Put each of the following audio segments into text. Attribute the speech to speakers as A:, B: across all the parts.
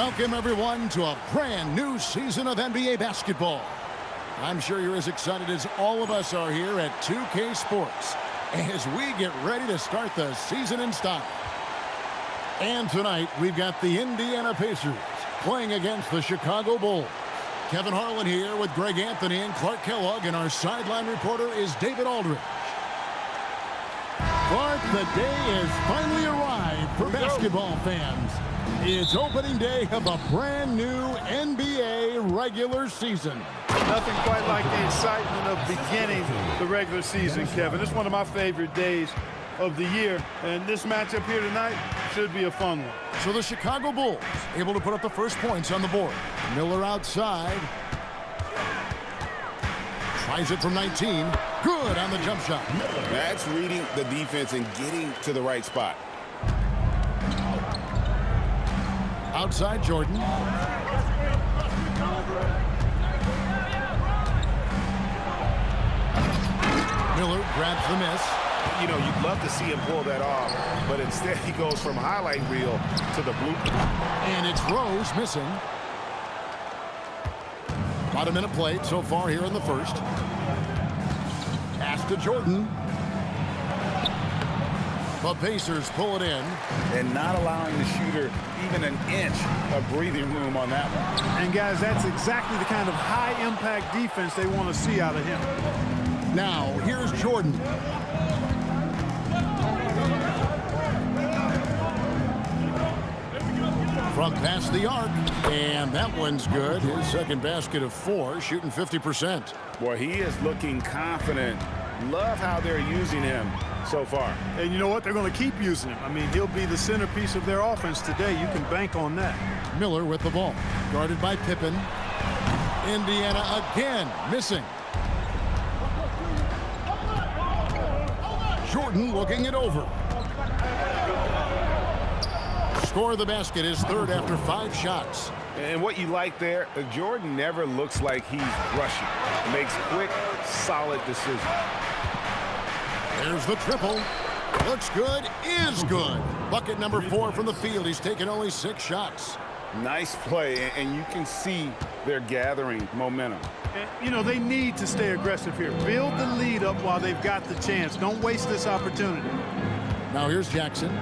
A: Welcome, everyone, to a brand new season of NBA basketball. I'm sure you're as excited as all of us are here at 2K Sports as we get ready to start the season in style. And tonight, we've got the Indiana Pacers playing against the Chicago Bulls. Kevin Harlan here with Greg Anthony and Clark Kellogg, and our sideline reporter is David Aldridge. Clark, the day has finally arrived for basketball fans. It's opening day of a brand new NBA regular season.
B: Nothing quite like the excitement of beginning the regular season, Kevin. It's one of my favorite days of the year, and this matchup here tonight should be a fun one.
A: So the Chicago Bulls able to put up the first points on the board. Miller outside. Tries it from 19. Good on the jump shot.
C: That's reading the defense and getting to the right spot.
A: Outside Jordan. Miller grabs the miss.
C: You know, you'd love to see him pull that off, but instead he goes from highlight reel to the blue.
A: And it's Rose missing. About a minute played so far here in the first. Pass to Jordan. The Pacers pull it in.
C: And not allowing the shooter even an inch of breathing room on that one.
B: And, guys, that's exactly the kind of high-impact defense they want to see out of him.
A: Now, here's Jordan. From past the arc, and that one's good. His second basket of 4, shooting 50%.
C: Boy, he is looking confident. Love how they're using him so far.
B: And you know what? They're going to keep using him. I mean, he'll be the centerpiece of their offense today. You can bank on that.
A: Miller with the ball, guarded by Pippen. Indiana again missing. Jordan looking it over. Score of the basket is third after 5 shots.
C: And what you like there, Jordan never looks like he's rushing. Makes quick, solid decisions.
A: There's the triple. Looks good, is good. Bucket number 4 from the field. He's taken only 6 shots.
C: Nice play, and you can see they're gathering momentum.
B: And, you know, they need to stay aggressive here. Build the lead up while they've got the chance. Don't waste this opportunity.
A: Now here's Jackson.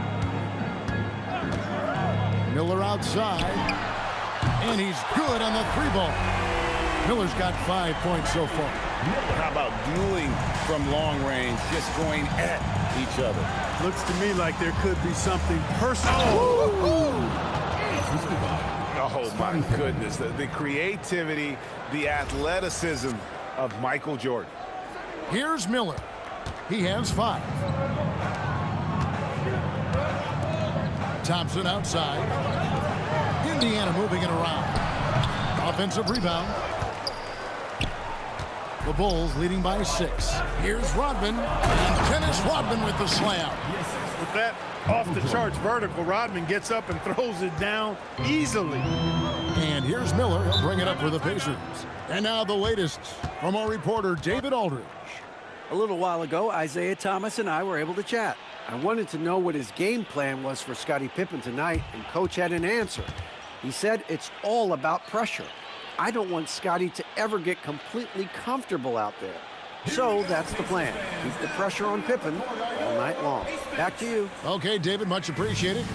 A: Miller outside. And he's good on the 3-ball. Miller's got 5 points so far.
C: How about dueling from long range, just going at each other?
B: Looks to me like there could be something personal.
C: Oh, my goodness. The creativity, the athleticism of Michael Jordan.
A: Here's Miller. He has 5. Thompson outside. Indiana moving it around. Offensive rebound. The Bulls leading by 6. Here's Rodman. And Dennis Rodman with the slam.
B: With that off-the-charts vertical, Rodman gets up and throws it down easily.
A: And here's Miller. He'll bring it up for the Pacers. And now the latest from our reporter, David Aldridge.
D: A little while ago, Isaiah Thomas and I were able to chat. I wanted to know what his game plan was for Scottie Pippen tonight, and Coach had an answer. He said it's all about pressure. I don't want Scottie to ever get completely comfortable out there. So that's the plan. Keep the pressure on Pippen all night long. Back to you.
A: Okay, David, much appreciated.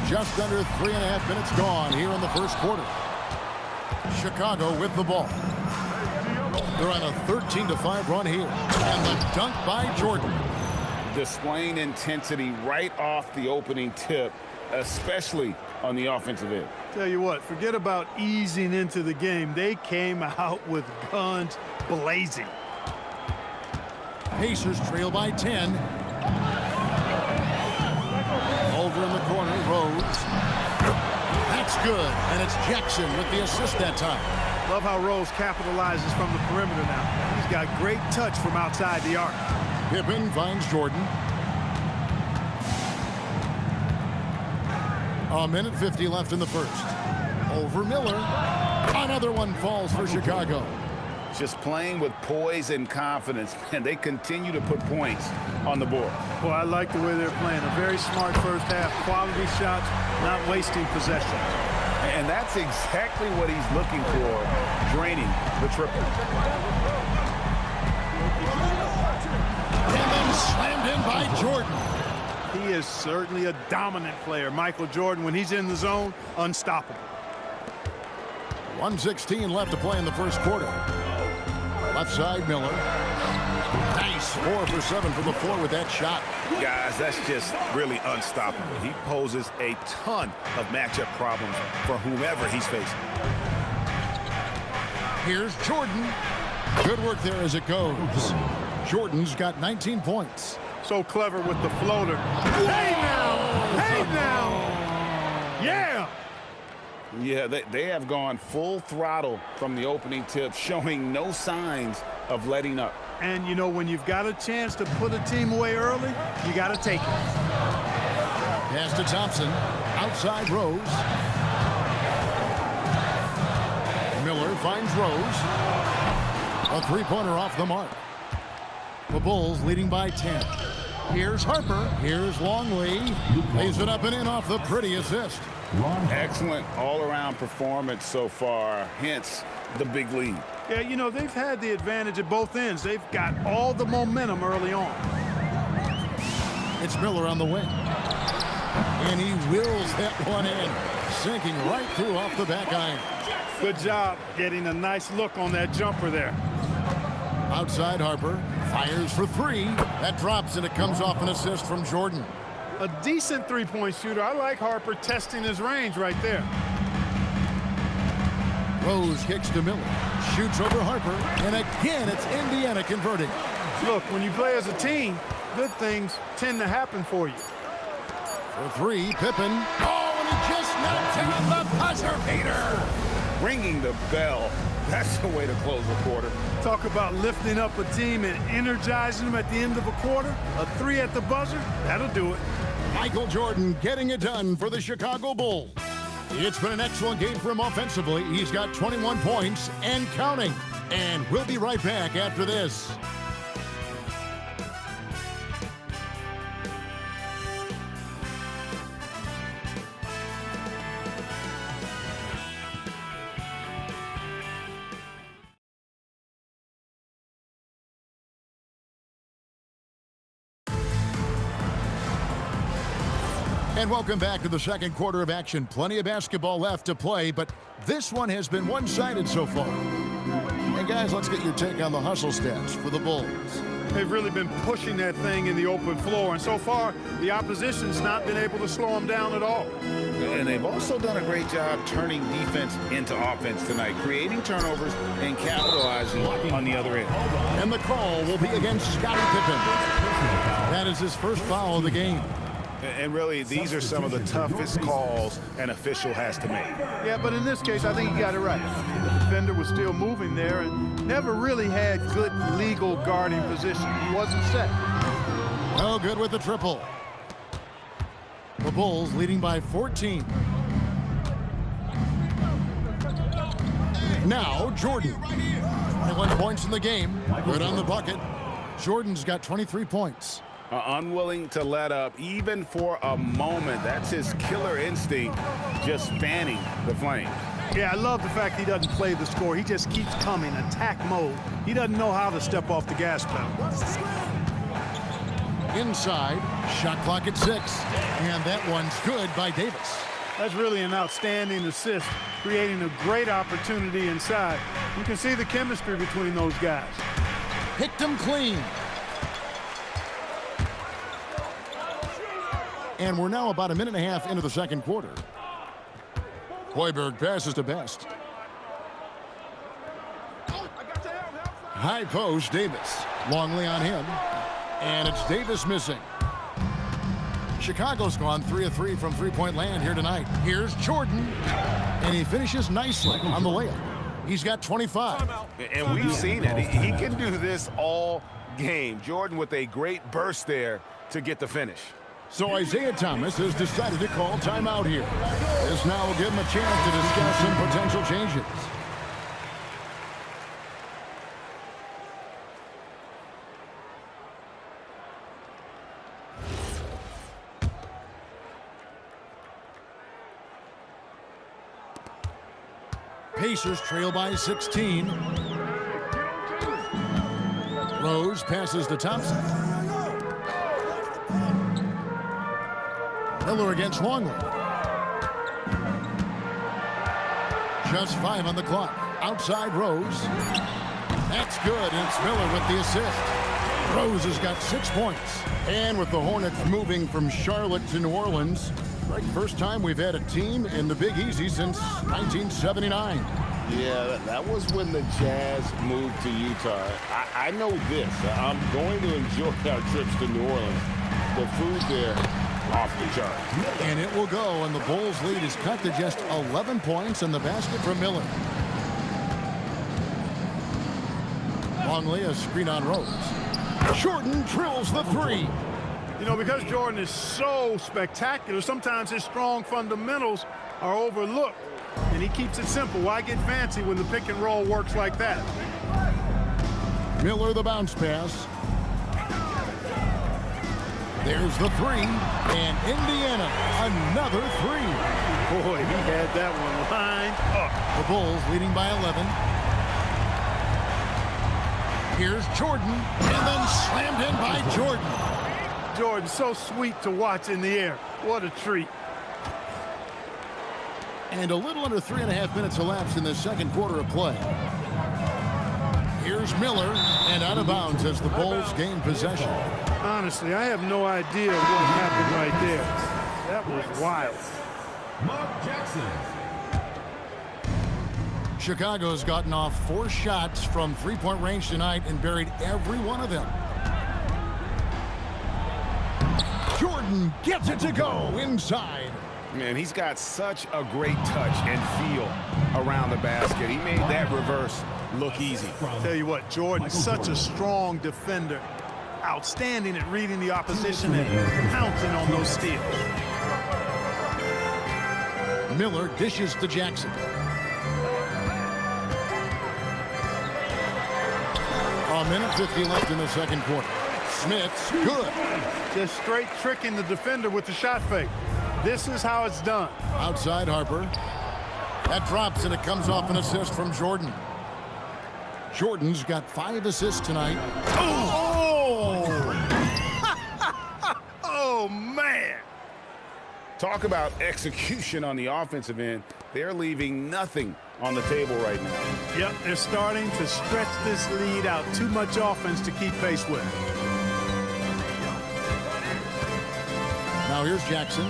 A: Just under 3.5 minutes gone here in the first quarter. Chicago with the ball. They're on a 13-5 run here. And the dunk by Jordan.
C: Displaying intensity right off the opening tip, especially on the offensive end.
B: Tell you what, forget about easing into the game. They came out with guns blazing.
A: Pacers trail by 10. Over in the corner, Rose. That's good, and it's Jackson with the assist that time.
B: Love how Rose capitalizes from the perimeter now. He's got great touch from outside the arc.
A: Pippen finds Jordan. A minute 50 left in the first. Over Miller. Another one falls for Chicago.
C: Just playing with poise and confidence, and they continue to put points on the board.
B: Well, I like the way they're playing. A very smart first half. Quality shots, not wasting possession.
C: And that's exactly what he's looking for, draining the triple.
A: And then slammed in by Jordan.
B: He is certainly a dominant player. Michael Jordan, when he's in the zone, unstoppable.
A: 1:16 left to play in the first quarter. Left side, Miller. Nice 4 for 7 from the floor with that shot.
C: Guys, that's just really unstoppable. He poses a ton of matchup problems for whomever he's facing.
A: Here's Jordan. Good work there as it goes. Jordan's got 19 points.
B: So clever with the floater. Hey now! Hey now! Yeah!
C: Yeah, they have gone full throttle from the opening tip, showing no signs of letting up.
B: And, you know, when you've got a chance to put a team away early, you got to take it.
A: Pass to Thompson. Outside Rose. Miller finds Rose. A three-pointer off the mark. The Bulls leading by 10. Here's Harper. Here's Longley. Lays it up and in off the pretty assist.
C: Excellent all-around performance so far, hence the big lead.
B: Yeah, you know, they've had the advantage at both ends. They've got all the momentum early on.
A: It's Miller on the wing. And he wills that one in, sinking right through off the back iron.
B: Good job getting a nice look on that jumper there.
A: Outside Harper. Fires for 3. That drops, and it comes off an assist from Jordan.
B: A decent three-point shooter. I like Harper testing his range right there.
A: Rose kicks to Miller. Shoots over Harper. And again, it's Indiana converting.
B: Look, when you play as a team, good things tend to happen for you.
A: For 3, Pippen. Oh, and he just knocked down the buzzer beater.
C: Ringing the bell. That's the way to close the quarter.
B: Talk about lifting up a team and energizing them at the end of a quarter. A 3 at the buzzer, that'll do it.
A: Michael Jordan getting it done for the Chicago Bulls. It's been an excellent game for him offensively. He's got 21 points and counting. And we'll be right back after this. And welcome back to the second quarter of action. Plenty of basketball left to play, but this one has been one-sided so far. Hey, guys, let's get your take on the hustle stats for the Bulls.
B: They've really been pushing that thing in the open floor, and so far, the opposition's not been able to slow them down at all.
C: And they've also done a great job turning defense into offense tonight, creating turnovers and capitalizing on the other end.
A: And the call will be against Scottie Pippen. That is his first foul of the game.
C: And really, these are some of the toughest calls an official has to make.
B: Yeah, but in this case, I think he got it right. The defender was still moving there and never really had good legal guarding position. He wasn't set.
A: No good with the triple. The Bulls leading by 14. Now, Jordan. 21 points in the game. Good on the bucket. Jordan's got 23 points.
C: Unwilling to let up, even for a moment. That's his killer instinct, just fanning the flame.
B: Yeah, I love the fact he doesn't play the score. He just keeps coming, attack mode. He doesn't know how to step off the gas pedal.
A: Inside, shot clock at 6. And that one's good by Davis.
B: That's really an outstanding assist, creating a great opportunity inside. You can see the chemistry between those guys.
A: Picked him clean. And we're now about a minute and a half into the second quarter. Hoiberg passes to Best. High post, Davis. Longley on him. And it's Davis missing. Chicago's gone 3 of 3 from three-point land here tonight. Here's Jordan. And he finishes nicely on the layup. He's got 25.
C: And we've seen it. He can do this all game. Jordan with a great burst there to get the finish.
A: So Isaiah Thomas has decided to call timeout here. This now will give him a chance to discuss some potential changes. Pacers trail by 16. Rose passes to Thompson. Miller against Longley. Just 5 on the clock. Outside Rose. That's good, and it's Miller with the assist. Rose has got 6 points. And with the Hornets moving from Charlotte to New Orleans, right, first time we've had a team in the Big Easy since 1979.
C: Yeah, that was when the Jazz moved to Utah. I know this. I'm going to enjoy our trips to New Orleans. The food there, off the chart.
A: And it will go, and the Bulls' lead is cut to just 11 points in the basket from Miller. Longley, a screen on Rose. Jordan drills the three.
B: You know, because Jordan is so spectacular, sometimes his strong fundamentals are overlooked. And he keeps it simple. Why get fancy when the pick and roll works like that?
A: Miller the bounce pass. There's the three. And Indiana, another three.
B: Boy, he had that one lined up.
A: The Bulls leading by 11. Here's Jordan, and then slammed in by Jordan.
B: Jordan, so sweet to watch in the air. What a treat.
A: And a little under 3.5 minutes elapsed in the second quarter of play. Here's Miller, and out of bounds as the Bulls gain possession.
B: Honestly, I have no idea what happened right there. That was wild.
E: Mark Jackson.
A: Chicago's gotten off 4 shots from three-point range tonight and buried every one of them. Jordan gets it to go inside.
C: Man, he's got such a great touch and feel around the basket. He made that reverse look easy.
B: Tell you what, Jordan's such a strong defender. Outstanding at reading the opposition and counting on those steals.
A: Miller dishes to Jackson. A minute 50 left in the second quarter. Smith's good.
B: Just straight tricking the defender with the shot fake. This is how it's done.
A: Outside Harper. That drops, and it comes off an assist from Jordan. Jordan's got 5 assists tonight.
B: Oh! Oh, man!
C: Talk about execution on the offensive end. They're leaving nothing on the table right now.
B: Yep, they're starting to stretch this lead out. Too much offense to keep pace with.
A: Now here's Jackson.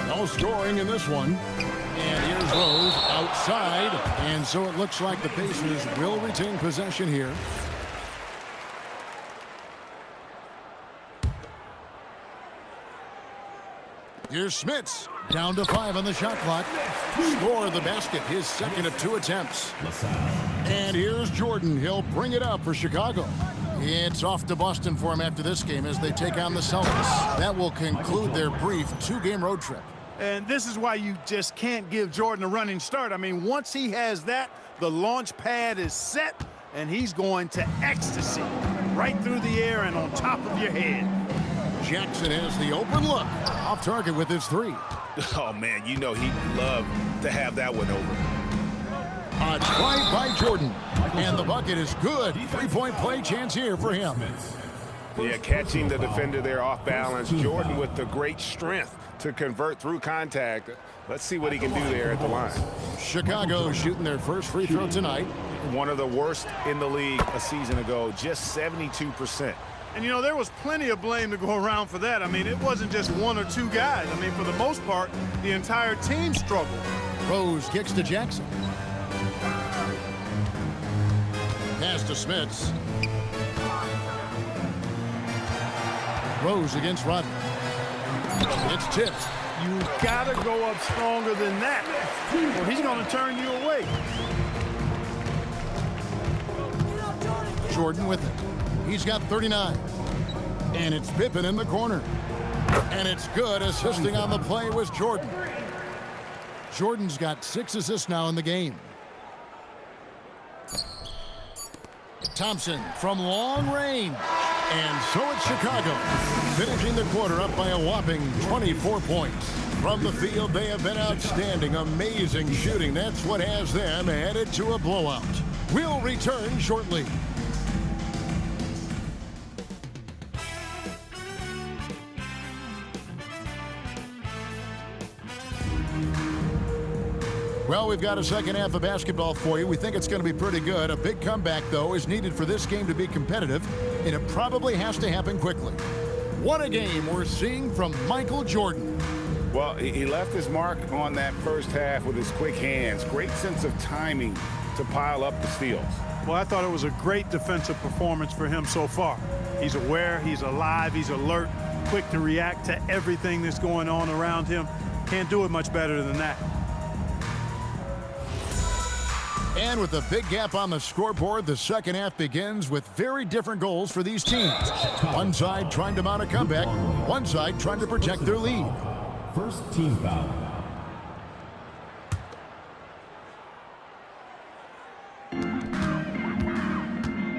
A: No scoring in this one. And here's Rose outside. And so it looks like the Pacers will retain possession here. Here's Smits. Down to 5 on the shot clock. Score the basket, his second of 2 attempts. And here's Jordan. He'll bring it up for Chicago. It's off to Boston for him after this game as they take on the Celtics. That will conclude their brief 2-game road trip.
B: And this is why you just can't give Jordan a running start. I mean, once he has that, the launch pad is set, and he's going to ecstasy right through the air and on top of your head.
A: Jackson has the open look. Off target with his 3.
C: Oh, man, you know he'd love to have that one over.
A: A drive by Jordan. And the bucket is good. 3-point play chance here for him.
C: Yeah, catching the defender there off balance. Jordan with the great strength to convert through contact. Let's see what he can do there at the line.
A: Chicago shooting their first free throw tonight.
C: One of the worst in the league a season ago, just 72%.
B: And, you know, there was plenty of blame to go around for that. I mean, it wasn't just 1 or 2 guys. I mean, for the most part, the entire team struggled.
A: Rose kicks to Jackson. Pass to Smits. Rose against Rodman. It's tipped.
B: You gotta go up stronger than that, or he's gonna turn you away.
A: Jordan with it. He's got 39. And it's Pippen in the corner. And it's good. Assisting on the play was Jordan. Jordan's got 6 assists now in the game. Thompson from long range. And so it's Chicago, finishing the quarter up by a whopping 24 points. From the field, they have been outstanding, amazing shooting. That's what has them headed to a blowout. We'll return shortly. Well, we've got a second half of basketball for you. We think it's going to be pretty good. A big comeback, though, is needed for this game to be competitive, and it probably has to happen quickly. What a game we're seeing from Michael Jordan.
F: Well, he left his mark on that first half with his quick hands. Great sense of timing to pile up the steals.
B: Well, I thought it was a great defensive performance for him so far. He's aware, he's alive, he's alert, quick to react to everything that's going on around him. Can't do it much better than that.
A: And with a big gap on the scoreboard, the second half begins with very different goals for these teams. One side trying to mount a comeback, one side trying to protect their lead.
E: First team foul.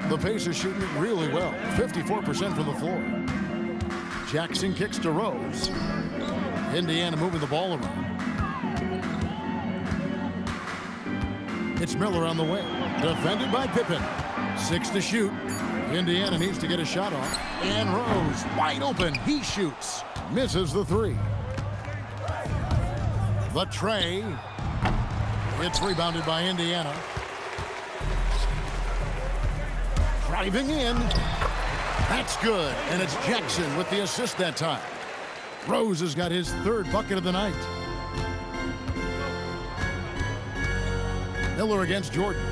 A: The Pacers shooting it really well, 54% from the floor. Jackson kicks to Rose. Indiana moving the ball around. It's Miller on the wing, defended by Pippen. 6 to shoot. Indiana needs to get a shot off. And Rose, wide open, he shoots. Misses the 3. The tray. It's rebounded by Indiana. Driving in. That's good. And it's Jackson with the assist that time. Rose has got his 3rd bucket of the night. Miller against Jordan.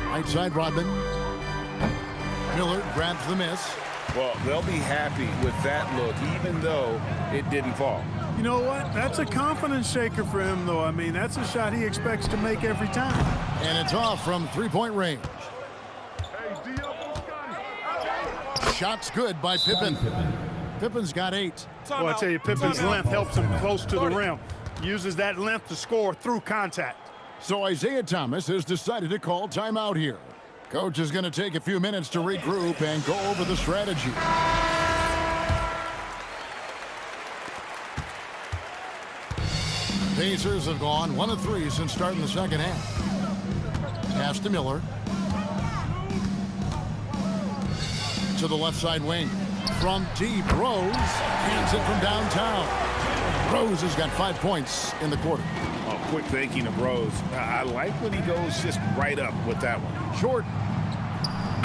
A: Right side, Rodman. Miller grabs the miss.
F: Well, they'll be happy with that look, even though it didn't fall.
B: You know what? That's a confidence shaker for him, though. I mean, that's a shot he expects to make every time.
A: And it's off from 3-point range. Shot's good by Pippen. Pippen's got 8.
B: Well, I tell you, Pippen's length helps him close to the rim. Uses that length to score through contact.
A: So Isaiah Thomas has decided to call timeout here. Coach is going to take a few minutes to regroup and go over the strategy. Pacers have gone 1 of 3 since starting the second half. Pass to Miller. To the left side wing. From deep, Rose hands it from downtown. Rose has got 5 points in the quarter.
F: Oh, quick thinking of Rose. I like when he goes just right up with that one.
A: Jordan.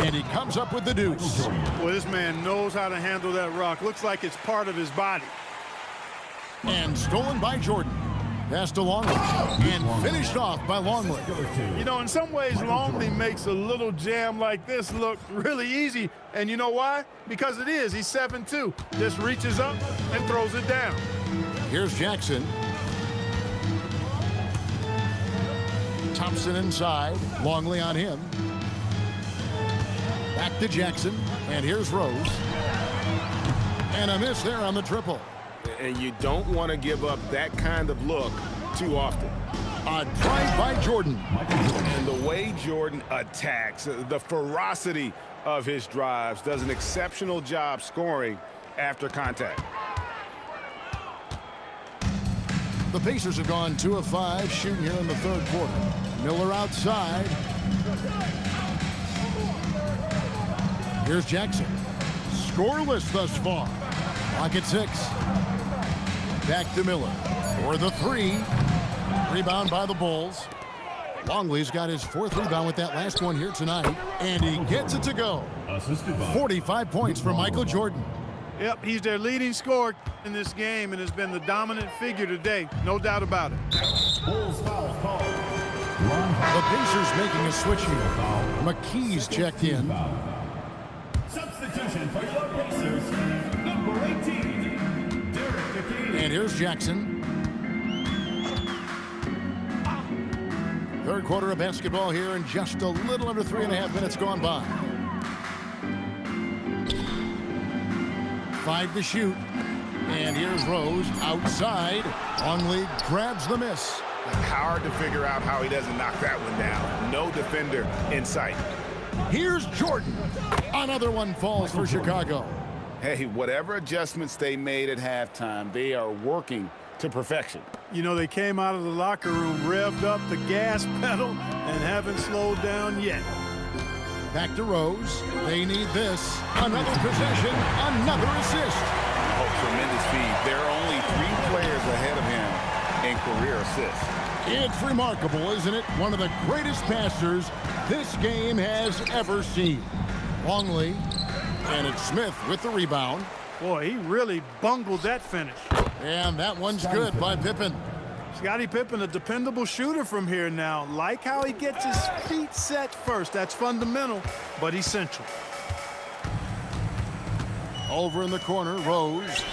A: And he comes up with the deuce.
B: Well, this man knows how to handle that rock. Looks like it's part of his body.
A: And stolen by Jordan. Pass to Longley. And finished off by Longley.
B: You know, in some ways, Longley makes a little jam like this look really easy. And you know why? Because it is. He's 7'2". Just reaches up and throws it down.
A: Here's Jackson. Thompson inside. Longley on him. Back to Jackson. And here's Rose. And a miss there on the triple.
F: And you don't want to give up that kind of look too often.
A: A drive by Jordan.
F: And the way Jordan attacks, the ferocity of his drives, does an exceptional job scoring after contact.
A: The Pacers have gone 2 of 5 shooting here in the 3rd quarter. Miller outside. Here's Jackson. Scoreless thus far. Clock at 6. Back to Miller for the 3. Rebound by the Bulls. Longley's got his 4th rebound with that last one here tonight. And he gets it to go. 45 points for Michael Jordan.
B: Yep, he's their leading scorer in this game and has been the dominant figure today. No doubt about it.
E: Bulls foul call.
A: The Pacers making a switch here. McKee's checked in.
E: Substitution for your Pacers, number 18, Derek McKee.
A: And here's Jackson. 3rd quarter of basketball here, and just a little under 3.5 minutes gone by. 5 to shoot. And here's Rose outside. Longley grabs the miss.
F: Hard to figure out how he doesn't knock that one down. No defender in sight.
A: Here's Jordan. Another one falls for Chicago.
F: Hey, whatever adjustments they made at halftime, they are working to perfection.
B: You know, they came out of the locker room, revved up the gas pedal, and haven't slowed down yet.
A: Back to Rose. They need this. Another possession, another assist.
F: Oh, tremendous feed. There are only 3 players ahead of him in career assists.
A: It's remarkable, isn't it? One of the greatest passers this game has ever seen. Longley, and it's Smith with the rebound.
B: Boy, he really bungled that finish.
A: And that one's good by Pippen.
B: Scottie Pippen, a dependable shooter from here now. Like how he gets his feet set first. That's fundamental, but essential.
A: Over in the corner, Rose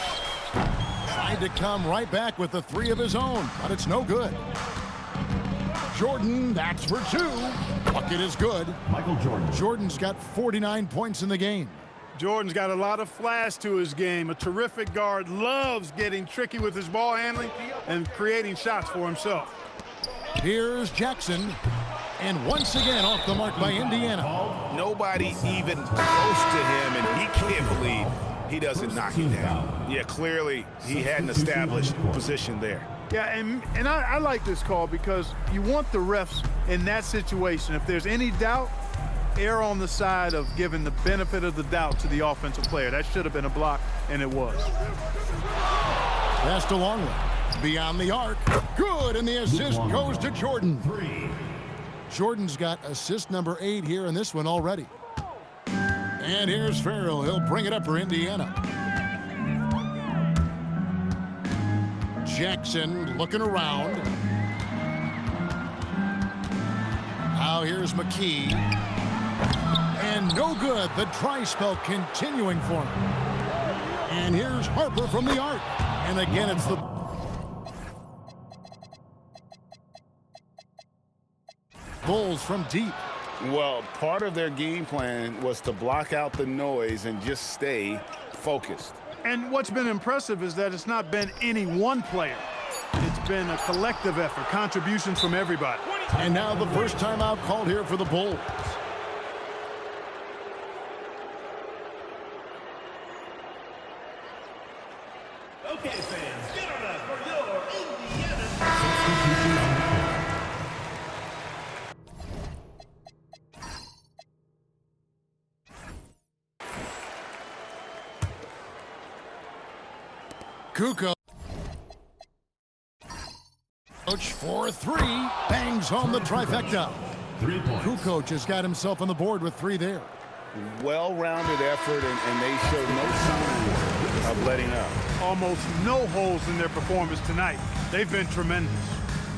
A: tried to come right back with the 3 of his own, but it's no good. Jordan, that's for 2. Bucket is good.
E: Michael Jordan.
A: Jordan's got 49 points in the game.
B: Jordan's got a lot of flash to his game. A terrific guard, loves getting tricky with his ball handling and creating shots for himself.
A: Here's Jackson, and once again off the mark by Indiana.
F: Nobody even close to him, and he can't believe he doesn't knock him down. Yeah, clearly he had an established position there.
B: Yeah, and I like this call because you want the refs in that situation. If there's any doubt, err on the side of giving the benefit of the doubt to the offensive player. That should have been a block, and it was.
A: Pass to Longley. Beyond the arc. Good, and the assist goes to Jordan. Jordan's got assist number 8 here in this one already. And here's Farrell. He'll bring it up for Indiana. Jackson looking around. Now here's McKee. And no good. The dry spell continuing for him. And here's Harper from the arc. And again, it's the Bulls from deep.
F: Well, part of their game plan was to block out the noise and just stay focused.
B: And what's been impressive is that it's not been any one player. It's been a collective effort, contributions from everybody.
A: And now the first timeout called here for the Bulls.
E: Okay, fans, get on up for your Indiana.
A: Kukoc. Coach for 3. Bangs home the trifecta.
E: 3 points.
A: Kukoc has got himself on the board with 3 there.
F: Well-rounded effort, and they showed no signs of letting up.
B: Almost no holes in their performance tonight. They've been tremendous.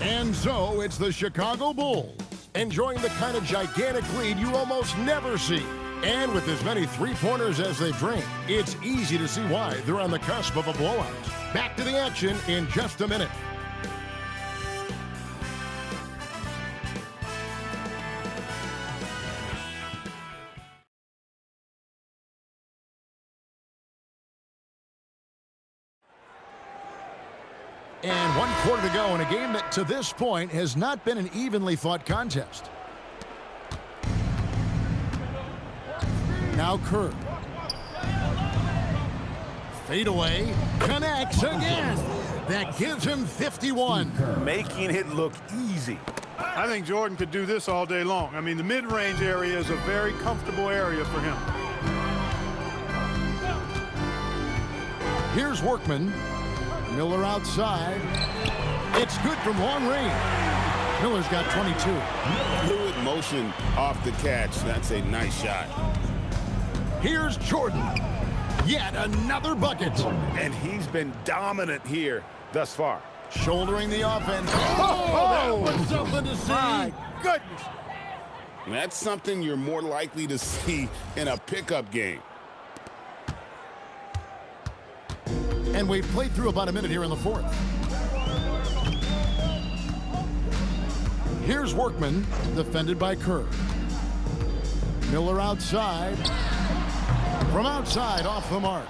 A: And so it's the Chicago Bulls enjoying the kind of gigantic lead you almost never see. And with as many three-pointers as they've drained, it's easy to see why they're on the cusp of a blowout. Back to the action in just a minute. And 1 quarter to go in a game that to this point has not been an evenly fought contest. Now Kerr. Fade away. Connects again. That gives him 51.
F: Making it look easy.
B: I think Jordan could do this all day long. I mean, the mid-range area is a very comfortable area for him.
A: Here's Workman. Miller outside. It's good from long range. Miller's got 22.
F: Fluid motion off the catch. That's a nice shot.
A: Here's Jordan. Yet another bucket.
F: And he's been dominant here thus far.
A: Shouldering the offense. Oh, that was something to see.
B: My goodness.
F: And that's something you're more likely to see in a pickup game.
A: And we've played through about a minute here in the 4th. Here's Workman, defended by Kerr. Miller outside. From outside, off the mark.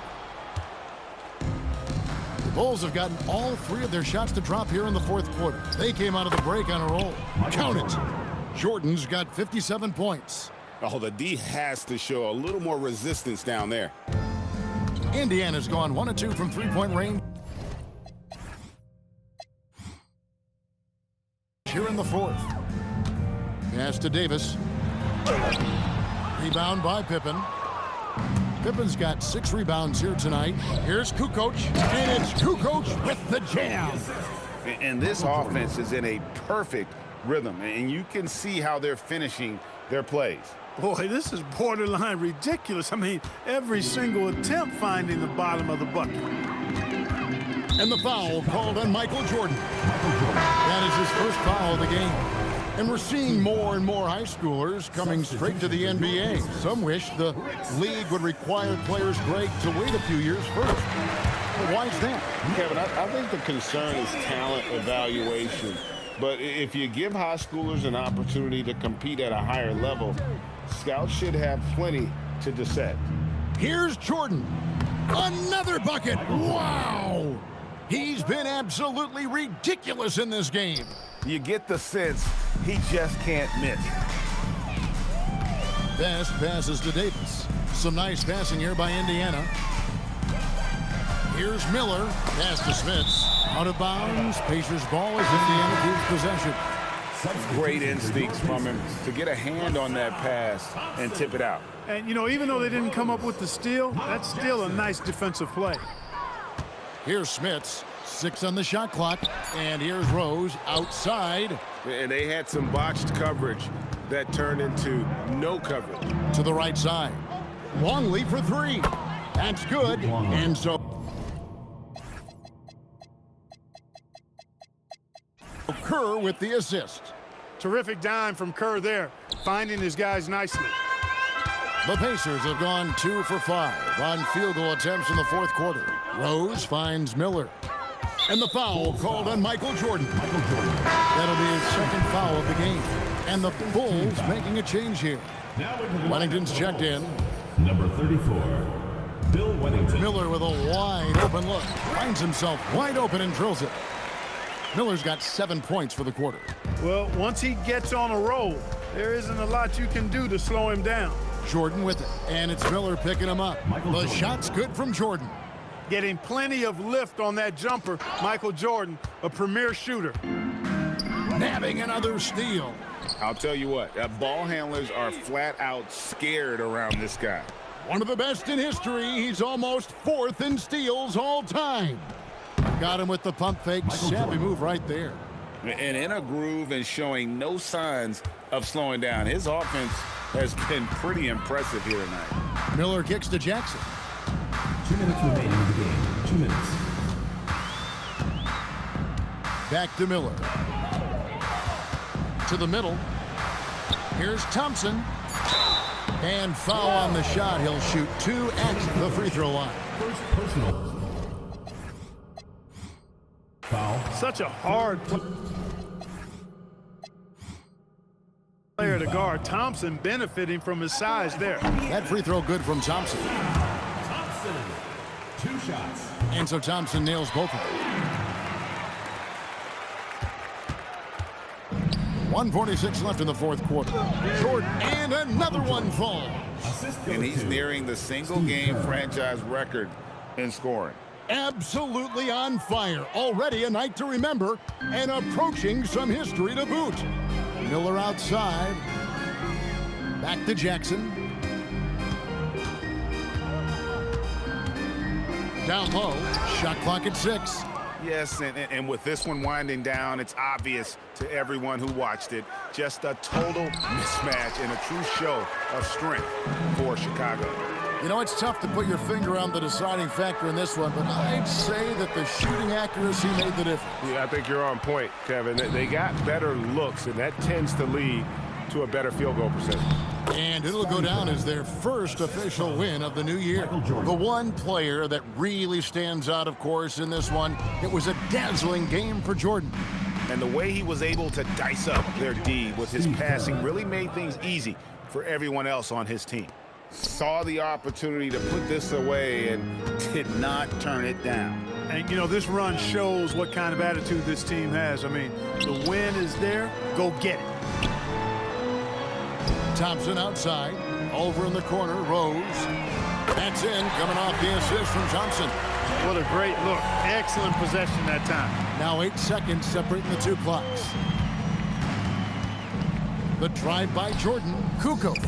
A: Bulls have gotten all 3 of their shots to drop here in the fourth quarter. They came out of the break on a roll. Count it. Jordan's got 57 points.
F: Oh, the D has to show a little more resistance down there.
A: Indiana's gone 1 of 2 from three-point range here in the fourth. Pass to Davis. Rebound by Pippen. Pippen's got 6 rebounds here tonight. Here's Kukoc, and it's Kukoc with the jam.
F: And this offense is in a perfect rhythm, and you can see how they're finishing their plays.
B: Boy, this is borderline ridiculous. I mean, every single attempt finding the bottom of the bucket.
A: And the foul called on Michael Jordan. That is his first foul of the game. And we're seeing more and more high schoolers coming straight to the NBA. Some wish the league would require players, Greg, to wait a few years first. Well, why is that?
C: Kevin, I think the concern is talent evaluation. But if you give high schoolers an opportunity to compete at a higher level, scouts should have plenty to dissect.
A: Here's Jordan. Another bucket. Wow! He's been absolutely ridiculous in this game.
F: You get the sense he just can't miss.
A: Best passes to Davis. Some nice passing here by Indiana. Here's Miller. Pass to Smits. Out of bounds. Pacers ball as Indiana keeps possession.
F: Great instincts from him to get a hand on that pass and tip it out.
B: And, you know, even though they didn't come up with the steal, that's still a nice defensive play.
A: Here's Smits. 6 on the shot clock. And here's Rose outside.
F: And they had some botched coverage that turned into no coverage.
A: To the right side. Longley for 3. That's good. And so Kerr with the assist.
B: Terrific dime from Kerr there, finding his guys nicely.
A: The Pacers have gone 2 for 5 on field goal attempts in the fourth quarter. Rose finds Miller. And the foul called on Michael Jordan. That'll be his second foul of the game. And the Bulls making a change here. Wennington's checked in.
E: Number 34, Bill Wennington.
A: Miller with a wide open look. Finds himself wide open and drills it. Miller's got 7 points for the quarter.
B: Well, once he gets on a roll, there isn't a lot you can do to slow him down.
A: Jordan with it, and it's Miller picking him up. The shot's good from Jordan.
B: Getting plenty of lift on that jumper, Michael Jordan, a premier shooter.
A: Nabbing another steal.
F: I'll tell you what, ball handlers are flat out scared around this guy.
A: One of the best in history. He's almost 4th in steals all time. Got him with the pump fake. Savvy move right there.
F: And in a groove and showing no signs of slowing down. His offense has been pretty impressive here tonight.
A: Miller kicks to Jackson.
E: 2 minutes remaining in the game. 2 minutes.
A: Back to Miller. To the middle. Here's Thompson. And foul on the shot. He'll shoot 2 at the free throw line.
E: First personal. Foul.
B: Such a hard player to guard. Thompson benefiting from his size there.
A: That free throw good from Thompson.
E: Thompson. 2 shots.
A: And so Thompson nails both of them. 1:46 left in the fourth quarter. Jordan, and another one falls.
F: And he's nearing the single-game franchise record in scoring.
A: Absolutely on fire. Already a night to remember and approaching some history to boot. Miller outside. Back to Jackson. Down low. Shot clock at 6.
F: Yes, and with this one winding down, it's obvious to everyone who watched it. Just a total mismatch and a true show of strength for Chicago.
A: You know, it's tough to put your finger on the deciding factor in this one, but I'd say that the shooting accuracy made the difference.
F: Yeah, I think you're on point, Kevin. They got better looks, and that tends to lead to a better field goal percentage.
A: And it'll go down as their first official win of the new year. The one player that really stands out, of course, in this one, it was a dazzling game for Jordan.
F: And the way he was able to dice up their D with his passing really made things easy for everyone else on his team. Saw the opportunity to put this away and did not turn it down.
B: And, you know, this run shows what kind of attitude this team has. I mean, the win is there. Go get it.
A: Thompson outside. Over in the corner, Rose. That's in, coming off the assist from Thompson.
B: What a great look. Excellent possession that time.
A: Now 8 seconds separating the two clocks. The drive by Jordan. Kukoc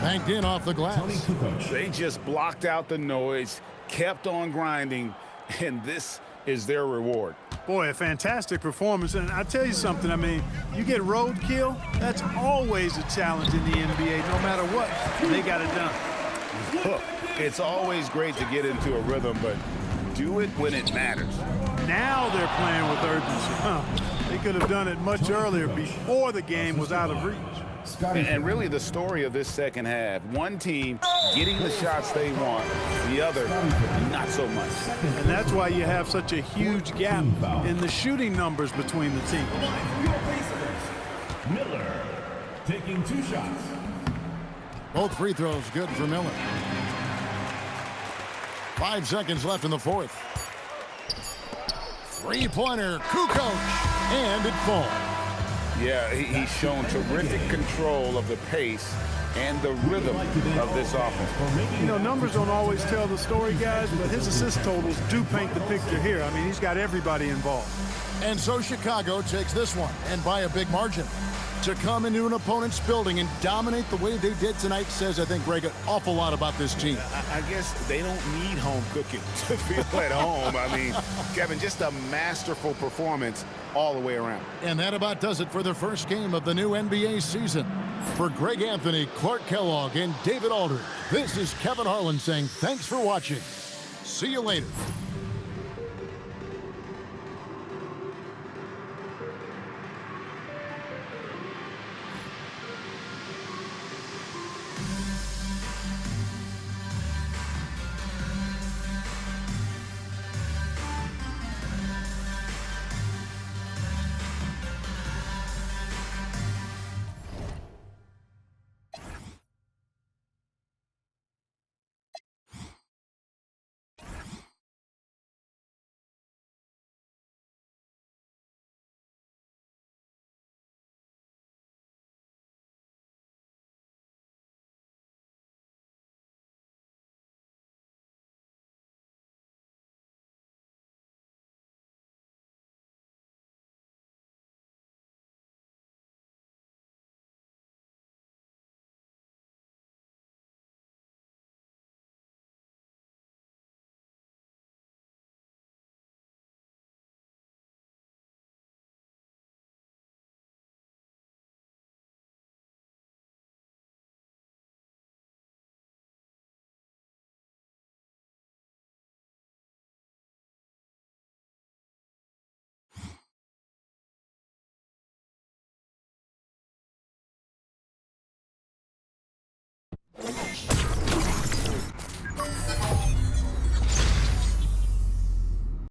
A: banked in off the glass.
E: Tony Kukoc.
F: They just blocked out the noise, kept on grinding, and this is their reward.
B: Boy, a fantastic performance. And I tell you something, I mean, you get roadkill, that's always a challenge in the NBA, no matter what. They got it done.
F: Look, it's always great to get into a rhythm, but do it when it matters.
B: Now they're playing with urgency. They could have done it much earlier before the game was out of reach.
F: And really the story of this second half, one team getting the shots they want, the other not so much.
B: And that's why you have such a huge gap in the shooting numbers between the teams.
E: Miller taking 2 shots.
A: Both free throws good for Miller. 5 seconds left in the fourth. Three-pointer, Kukoc, and it falls.
F: Yeah, he's shown terrific control of the pace and the rhythm of this offense.
B: You know, numbers don't always tell the story, guys, but his assist totals do paint the picture here. I mean, he's got everybody involved.
A: And so Chicago takes this one, and by a big margin. To come into an opponent's building and dominate the way they did tonight says, I think, Greg, an awful lot about this team.
F: I guess they don't need home cooking to feel at home. I mean, Kevin, just a masterful performance all the way around.
A: And that about does it for the first game of the new NBA season. For Greg Anthony, Clark Kellogg, and David Aldridge, this is Kevin Harlan saying thanks for watching. See you later.